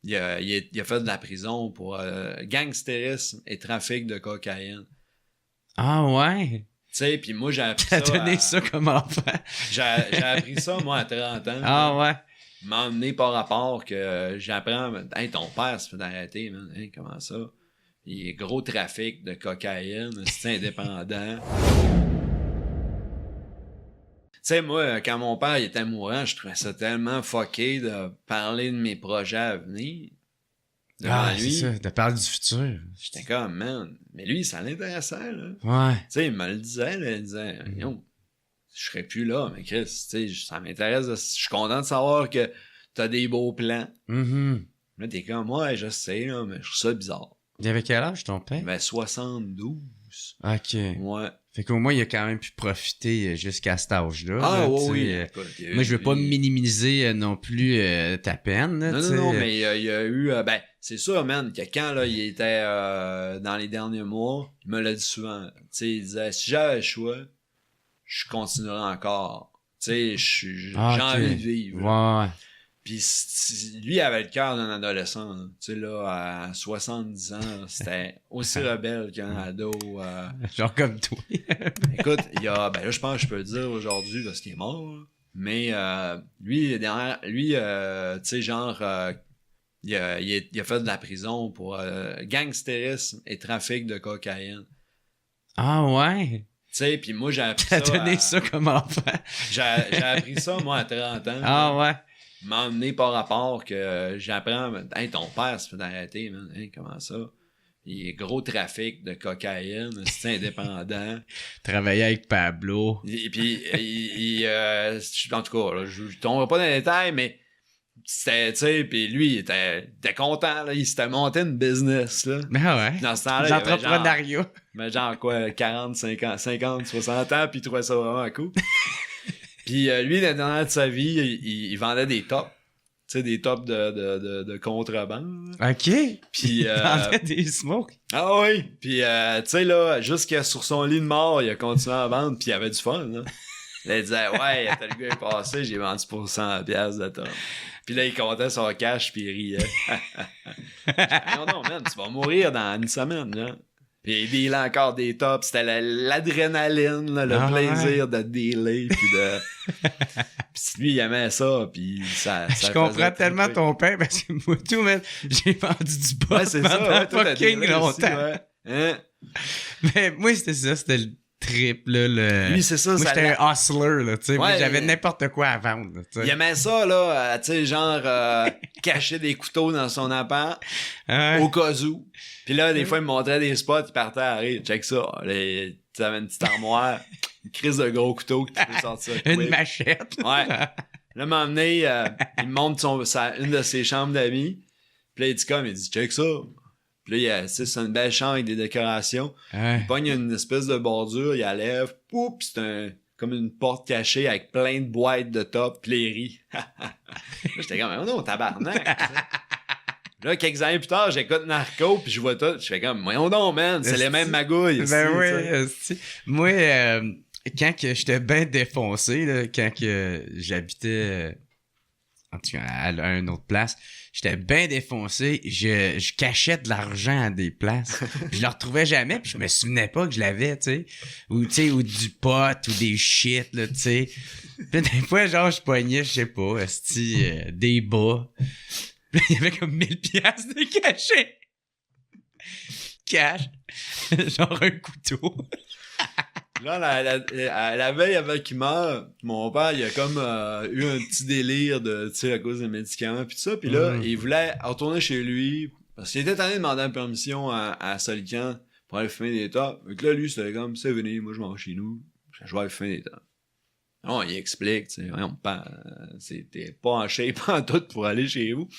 il a fait de la prison pour gangstérisme et trafic de cocaïne. Ah ouais? Tu sais, puis moi, j'ai appris T'as ça. donné ça comme enfant? J'ai appris ça, moi, à 30 ans. Ah ouais? M'a emmené par rapport que j'apprends. Hey, ton père se fait arrêter, man. Hey, comment ça? Il y a gros trafic de cocaïne, c'est indépendant. Tu sais, moi, quand mon père il était mourant, je trouvais ça tellement fucké de parler de mes projets à venir. Devant lui. C'est ça, de parler du futur. J'étais comme, man. Mais lui, ça l'intéressait, là. Ouais. Tu sais, il me le disait, là. Il disait, yo, je serais plus là, mais Chris, tu sais, ça m'intéresse. Je suis content de savoir que t'as des beaux plans. Mm-hmm. Là, t'es comme, ouais, je sais, là, mais je trouve ça bizarre. Il avait quel âge, ton père? Ben, 72. OK. Ouais. Fait qu'au moins, il a quand même pu profiter jusqu'à cet âge-là. Ah, là, oui. Écoute, moi, je veux pas minimiser non plus ta peine. Là, non, mais il y a eu... ben, c'est sûr, man, que quand là, il était dans les derniers mois, il me l'a dit souvent. Tu sais, il disait, si j'avais le choix, je continuerais encore. Tu sais, j'ai envie de vivre. Ouais. Puis lui avait le cœur d'un adolescent. Tu sais, là, à 70 ans, c'était aussi rebelle qu'un ado. Genre comme toi. Écoute, il y a... Ben là, je pense que je peux le dire aujourd'hui parce qu'il est mort. Là. Mais lui, tu sais, genre... il a fait de la prison pour gangstérisme et trafic de cocaïne. Ah ouais? Tu sais, puis moi, j'ai appris ça... T'as donné ça comme enfant? J'ai appris ça, moi, à 30 ans. Ah ouais? M'a emmené par rapport que j'apprends... Hey, ton père se fait arrêter, man. Hey, comment ça? Il y a gros trafic de cocaïne, c'est indépendant. Travaillait avec Pablo. Et puis, en tout cas, là, je tomberai pas dans les détails, mais... C'était, tu sais, puis lui, il était content, là. Il s'était monté une business, là. Ben ouais. Dans ce temps-là, l'entrepreneuriat. Mais genre quoi, 40, 50, 60 ans, puis il trouvait ça vraiment cool. Puis lui, la dernière de sa vie, il vendait des tops. Tu sais, des tops de contrebande. OK. Puis il vendait des smokes. Ah oui. Puis tu sais, là, jusqu'à sur son lit de mort, il a continué à vendre, puis il avait du fun, là. Là, il disait, ouais, tel gars est passé, j'ai vendu pour 100$ de top. Puis là, il comptait son cash, puis il riait. Non, man, tu vas mourir dans une semaine, là. Puis il dealait encore des tops. C'était l'adrénaline, là, le plaisir de dealer, puis de... Puis lui, il aimait ça, puis ça je comprends tellement ton père, parce que moi, tout, man, j'ai vendu du pot pendant fucking longtemps. Aussi, ouais. Hein? Mais moi, c'était le trip, là. Lui, c'est ça. Moi, j'étais un hustler, là, tu sais. Ouais, j'avais n'importe quoi à vendre, là, il aimait ça, là, tu sais, genre, cacher des couteaux dans son appart, au cas où. Puis là, des fois, il me montrait des spots, il partait à rire. Check ça. Tu avais une petite armoire, une crise de gros couteau que tu peux sortir. Une machette. Ouais. Là, m'a emmené, il me montre une de ses chambres d'amis. Puis là, il dit comme, il dit, check ça. Puis là, c'est une belle chambre avec des décorations. Il pogne une espèce de bordure, il la lève, poup, c'est comme une porte cachée avec plein de boîtes de top, puis les rit. Là, j'étais comme, oh non, tabarnak. Là, quelques années plus tard, j'écoute Narco, puis je vois tout, je fais comme, voyons donc, man, c'est les mêmes magouilles. Ben oui, moi, quand que j'étais bien défoncé, là, quand que j'habitais en tout cas à une autre place, j'étais bien défoncé, je cachais de l'argent à des places. Je le retrouvais jamais, puis je me souvenais pas que je l'avais, tu sais, ou du pot, ou des shit, là, tu sais. Puis des fois, genre, je pognais, je sais pas, des bas. Puis il y avait comme 1000$ de cachet. Cash. Genre un couteau. Là, la veille avant qu'il meure, mon père, il a comme eu un petit délire de, tu sais, à cause des médicaments pis tout ça. Puis là, il voulait retourner chez lui parce qu'il était tanné de demander la permission à Solican pour aller fumer des tops. Donc là, lui, c'était comme, c'est venez, moi je m'en vais chez nous, je vais aller fumer des tops. Non, il explique, tu sais, c'était pas en shape en tout pour aller chez vous.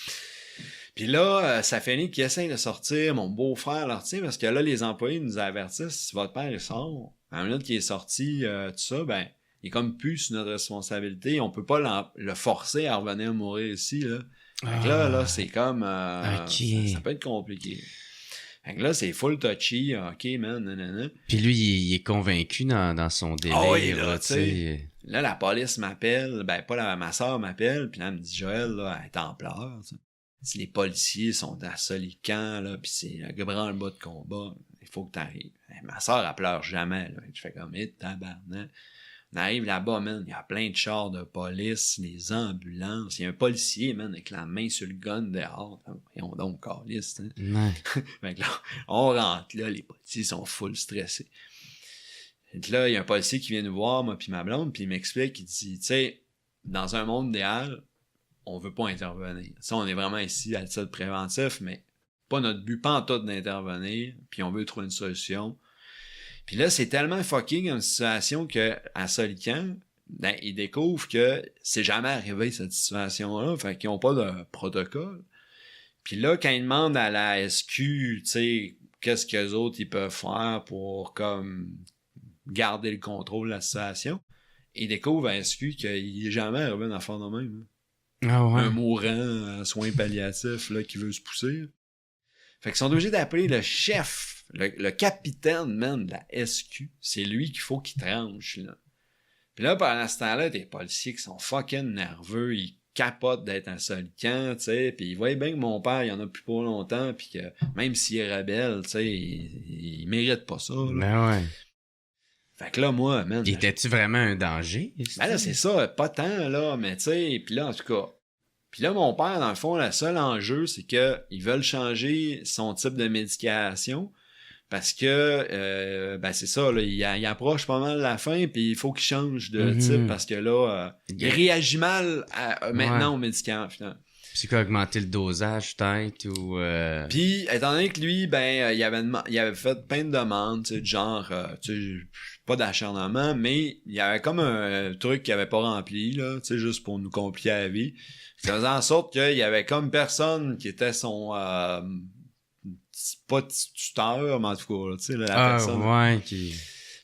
Puis là, ça finit qu'il essaye de sortir, mon beau-frère le retient, parce que là, les employés nous avertissent, si votre père il sort, à la minute qu'il est sorti, tout ça, ben, il est comme plus sur notre responsabilité, on peut pas le forcer à revenir mourir ici, là. Fait que là, c'est comme, ça peut être compliqué. Fait que là, c'est full touchy, ok, man, nanana. Puis lui, il est convaincu dans son délire, oui, là, tu sais. Là, la police m'appelle, ben, pas ma soeur m'appelle, puis là, elle me dit, Joël, là, elle est en pleurs, tu sais. Si les policiers sont à Solican, là, pis c'est un branle-bas de combat, il faut que t'arrives. Ma soeur, elle pleure jamais, là. Je fais comme, tabarnak. On arrive là-bas, man, il y a plein de chars de police, les ambulances, il y a un policier, man, avec la main sur le gun dehors. Ils ont donc caliste, hein. Ouais. Fait que là, on rentre là, les policiers sont full stressés. Et là, il y a un policier qui vient nous voir, moi puis ma blonde, puis il m'explique, il dit, tu sais, dans un monde idéal, on veut pas intervenir. Ça, on est vraiment ici à titre préventif, mais pas notre but, pas en tout d'intervenir, puis on veut trouver une solution. Puis là, c'est tellement fucking une situation que à Solican, ben, ils découvrent que c'est jamais arrivé cette situation-là, fait qu'ils ont pas de protocole. Puis là, quand ils demandent à la SQ, tu sais, qu'est-ce qu'eux autres ils peuvent faire pour comme garder le contrôle de la situation, ils découvrent à la SQ qu'il n'est jamais arrivé une affaire de même. Ah ouais. Un mourant en soins palliatifs là, qui veut se pousser. Fait qu'ils sont obligés d'appeler le chef, le capitaine, man, de la SQ. C'est lui qu'il faut qu'il tranche, là. Puis là, pendant ce temps-là, des policiers qui sont fucking nerveux, ils capotent d'être un Solican, tu sais, puis ils voient bien que mon père, il en a plus pour longtemps, puis que même s'il est rebelle, tu sais, il mérite pas ça, là. Ben ouais. Fait que là, moi, man... Étais-tu vraiment un danger? Ben là, c'est ça, pas tant, là, mais tu sais, puis là, en tout cas... Puis là, mon père, dans le fond, le seul enjeu, c'est qu'ils veulent changer son type de médication parce que, ben c'est ça, là, il approche pas mal la fin, puis il faut qu'il change de type parce que là, il réagit mal maintenant aux médicaments, finalement. C'est quoi, augmenter le dosage, peut-être, ou... Puis, étant donné que lui, ben, il avait fait plein de demandes, tu sais, du genre, tu sais, pas d'acharnement, mais il y avait comme un truc qu'il avait pas rempli, là, tu sais, juste pour nous compliquer la vie. Ça faisait en sorte qu'il y avait comme personne qui était son... pas tuteur, mais en tout cas, tu sais, la personne... ouais, qui...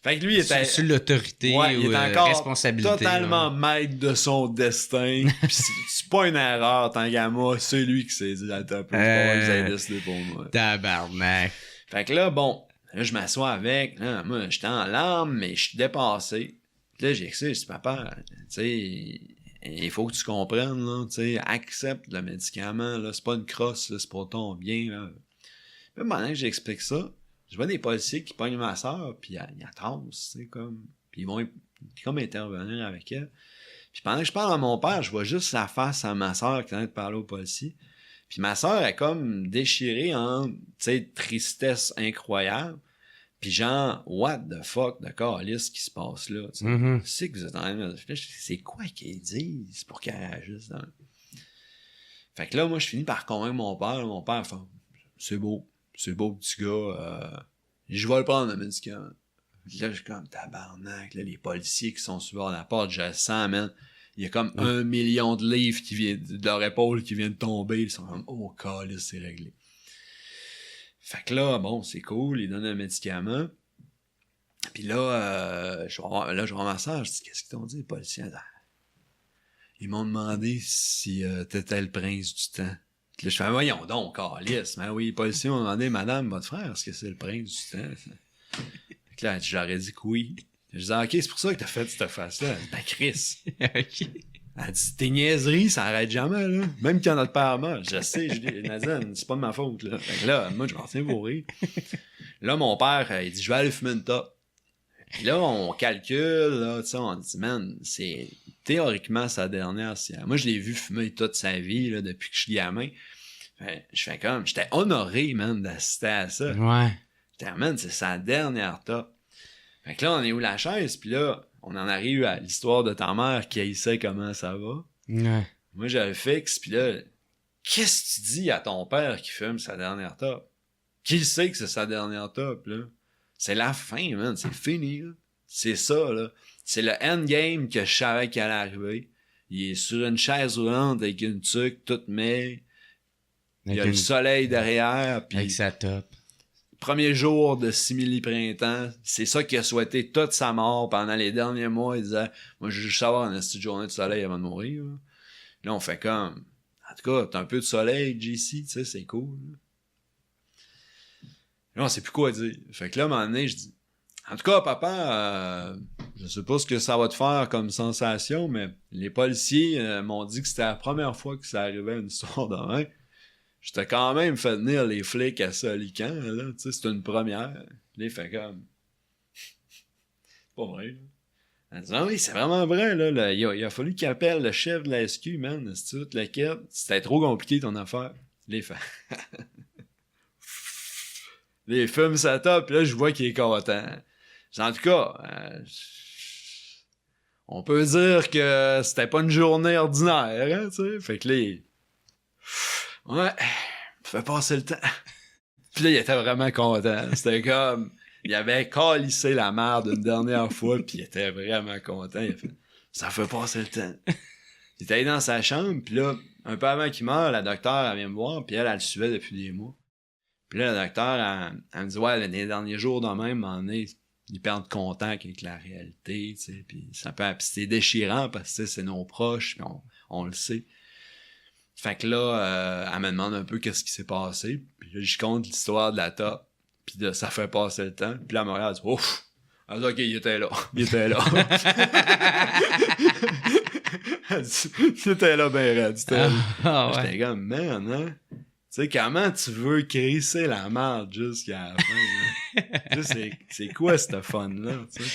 Fait que lui, il était... Sur l'autorité ouais, il ou était encore responsabilité. Totalement maître de son destin. Pis c'est pas une erreur, tant qu'à moi, c'est lui qui s'est dit, attends, vous avez décidé pour moi. Tabarnak. Fait que là, bon, là, je m'assois avec, là, moi, j'étais en larmes, mais je suis dépassé. Là, j'ai écrit, je dis, papa, tu sais... Il faut que tu comprennes, là, tu sais, accepte le médicament, là, c'est pas une crosse, là, c'est pour ton bien, là. Puis maintenant que j'explique ça, je vois des policiers qui pognent ma soeur, puis ils attendent, tu sais, comme, puis ils vont comme intervenir avec elle. Puis pendant que je parle à mon père, je vois juste sa face à ma soeur qui est en train de parler aux policiers. Puis ma soeur est comme déchirée en, tu sais, tristesse incroyable. Pis genre, what the fuck de calice qui se passe là, tu sais. C'est que vous êtes en train de... C'est quoi qu'ils disent pour qu'ils réagissent dans... Fait que là, moi, je finis par convaincre mon père. Mon père fait, c'est beau, petit gars, je vais le prendre, le médicament. Puis là, je suis comme, tabarnak, là, les policiers qui sont sur la porte, je le sens, man. Il y a comme 1 million de livres qui viennent de leur épaule qui viennent de tomber. Ils sont comme, oh, calice, c'est réglé. Fait que là, bon, c'est cool, ils donnent un médicament. Puis là, je vais voir ma soeur, je dis, qu'est-ce qu'ils t'ont dit, les policiers? Ils m'ont demandé si t'étais le prince du temps. Puis là, je fais, voyons donc, calice. Mais oui, les policiers m'ont demandé, madame, votre frère, est-ce que c'est le prince du temps? Fait que là, j'aurais dit que oui. Je disais, ok, c'est pour ça que t'as fait cette face-là. Ben, Chris. OK. Elle dit, tes niaiseries, ça arrête jamais, là. Même qu'il y en a de père mort. Je sais, je dis, Nadine, c'est pas de ma faute, là. Fait que là, moi, je m'en tiens pour rire. Là, mon père, il dit, je vais aller fumer une top. Puis là, on calcule, là, tu sais, on dit, man, c'est théoriquement sa dernière sieste. Moi, je l'ai vu fumer toute sa vie, là, depuis que je suis gamin. Je fais comme, j'étais honoré, man, d'assister à ça. Ouais. J'étais, man, c'est sa dernière top. Fait que là, on est où la chaise, puis là, on en arrive à l'histoire de ta mère qui sait comment ça va. Ouais. Moi, je le fixe, puis là, qu'est-ce que tu dis à ton père qui fume sa dernière top? Qui sait que c'est sa dernière top, là? C'est la fin, man, c'est fini, là. C'est ça, là. C'est le endgame que je savais qu'il allait arriver. Il est sur une chaise roulante avec une tuque toute maigre. Il y a le soleil derrière, puis... Avec sa top. Premier jour de simili-printemps, c'est ça qu'il a souhaité toute sa mort pendant les derniers mois. Il disait, moi, je veux juste avoir une petite journée de soleil avant de mourir. Là, on fait comme, en tout cas, t'as un peu de soleil, JC, tu sais, c'est cool. Là, on sait plus quoi dire. Fait que là, à un moment donné, je dis, en tout cas, papa, je sais pas ce que ça va te faire comme sensation, mais les policiers m'ont dit que c'était la première fois que ça arrivait une histoire de même. j'étais quand même fait venir les flics à Solican, là, tu sais, c'était une première. Là, il fait comme... C'est pas vrai, là. Elle dit, ah oui, c'est vraiment vrai, là. Il a fallu qu'il appelle le chef de la SQ, man. C'est toute la quête. C'était trop compliqué, ton affaire. Les fait. Les fumes, ça top, puis là, je vois qu'il est content. En tout cas, on peut dire que c'était pas une journée ordinaire, hein, tu sais. Fait que là, ouais, ça fait passer le temps. Puis là, il était vraiment content. C'était comme... Il avait calissé la merde une dernière fois, puis il était vraiment content. Il a fait « Ça fait passer le temps. » Il était allé dans sa chambre, puis là, un peu avant qu'il meure, la docteure, elle vient me voir, puis elle le suivait depuis des mois. Puis là, la docteure, elle me dit « Ouais, les derniers jours, de même, à un moment donné, ils perdent contact avec la réalité, tu sais, puis c'est déchirant, parce que c'est nos proches, puis on le sait. » Fait que là, elle me demande un peu qu'est-ce qui s'est passé, puis là, je compte l'histoire de la top. Pis ça fait passer le temps. Puis là, Montréal dit, ouf! Elle dit, OK, il était là. Il était là. Elle dit, il était là, ben raide. J'étais comme, man, hein? Tu sais, comment tu veux crisser la merde jusqu'à la fin, là? Tu sais, c'est quoi cette fun-là, tu sais?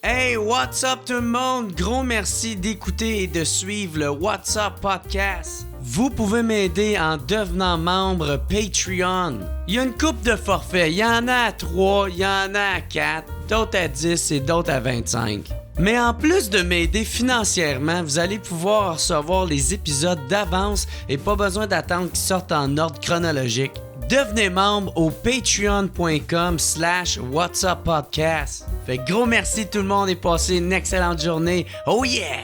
Hey, what's up tout le monde? Gros merci d'écouter et de suivre le What's Up Podcast. Vous pouvez m'aider en devenant membre Patreon. Il y a une couple de forfaits. Il y en a à 3, il y en a à 4, d'autres à 10 et d'autres à 25. Mais en plus de m'aider financièrement, vous allez pouvoir recevoir les épisodes d'avance et pas besoin d'attendre qu'ils sortent en ordre chronologique. Devenez membre au patreon.com/whatsuppodcast. Fait gros merci tout le monde et passez une excellente journée. Oh yeah!